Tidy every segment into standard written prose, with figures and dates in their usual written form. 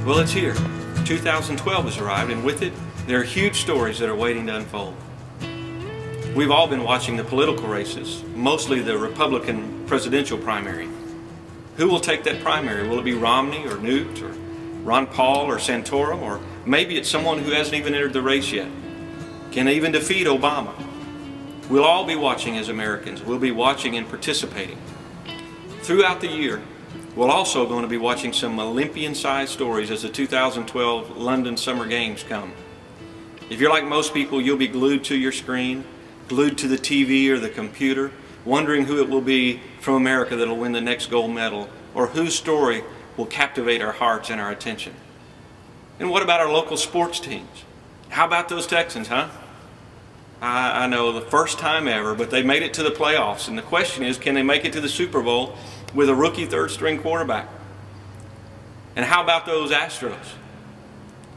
Well, it's here. 2012 has arrived, and with it, there are huge stories that are waiting to unfold. We've all been watching the political races, mostly the Republican presidential primary. Who will take that primary? Will it be Romney or Newt or Ron Paul or Santorum, or maybe it's someone who hasn't even entered the race yet? Can they even defeat Obama? We'll all be watching as Americans. We'll be watching and participating. Throughout the year, we're also going to be watching some Olympian-sized stories as the 2012 London Summer Games come. If you're like most people, you'll be glued to your screen, glued to the TV or the computer, wondering who it will be from America that'll win the next gold medal, or whose story will captivate our hearts and our attention. And what about our local sports teams? How about those Texans, huh? I know, the first time ever, but they made it to the playoffs. And the question is, can they make it to the Super Bowl with a rookie third-string quarterback? And how about those Astros?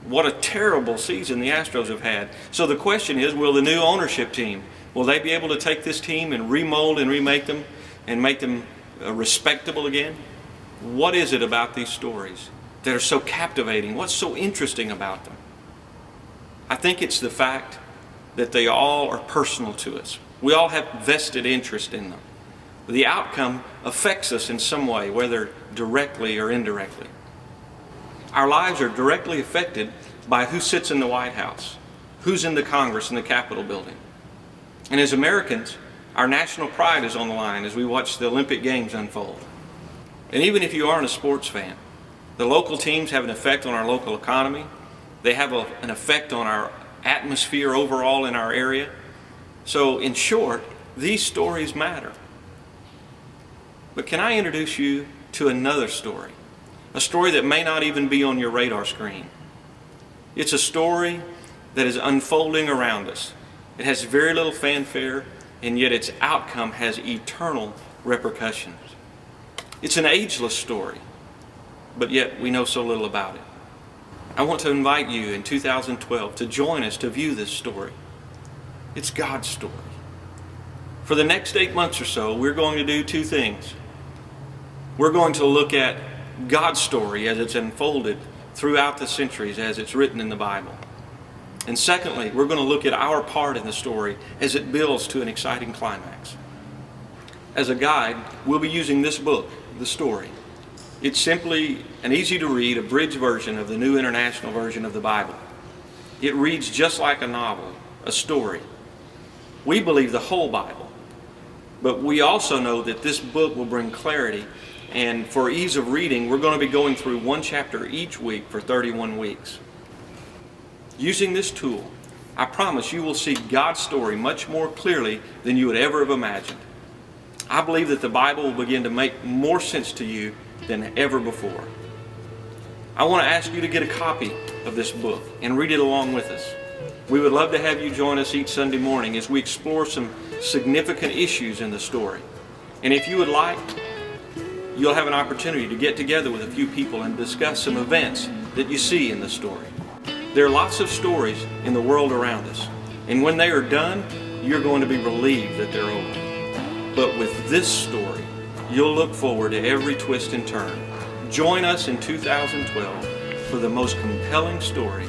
What a terrible season the Astros have had. So the question is, will the new ownership team, will they be able to take this team and remold and remake them and make them respectable again? What is it about these stories that are so captivating? What's so interesting about them? I think it's the fact that they all are personal to us. We all have vested interest in them. The outcome affects us in some way, whether directly or indirectly. Our lives are directly affected by who sits in the White House, who's in the Congress and the Capitol building. And as Americans, our national pride is on the line as we watch the Olympic Games unfold. And even if you aren't a sports fan, the local teams have an effect on our local economy. They have an effect on our atmosphere overall in our area. So in short, these stories matter. But can I introduce you to another story? A story that may not even be on your radar screen. It's a story that is unfolding around us. It has very little fanfare, and yet its outcome has eternal repercussions. It's an ageless story, but yet we know so little about it. I want to invite you in 2012 to join us to view this story. It's God's story. For the next 8 months or so, we're going to do two things. We're going to look at God's story as it's unfolded throughout the centuries as it's written in the Bible. And secondly, we're going to look at our part in the story as it builds to an exciting climax. As a guide, we'll be using this book, The Story. It's simply an easy to read, abridged version of the New International Version of the Bible. It reads just like a novel, a story. We believe the whole Bible, but we also know that this book will bring clarity, and for ease of reading, we're going to be going through one chapter each week for 31 weeks. Using this tool, I promise you will see God's story much more clearly than you would ever have imagined. I believe that the Bible will begin to make more sense to you than ever before. I want to ask you to get a copy of this book and read it along with us. We would love to have you join us each Sunday morning as we explore some significant issues in the story. And if you would like, you'll have an opportunity to get together with a few people and discuss some events that you see in the story. There are lots of stories in the world around us, and when they are done, you're going to be relieved that they're over. But with this story, you'll look forward to every twist and turn. Join us in 2012 for the most compelling story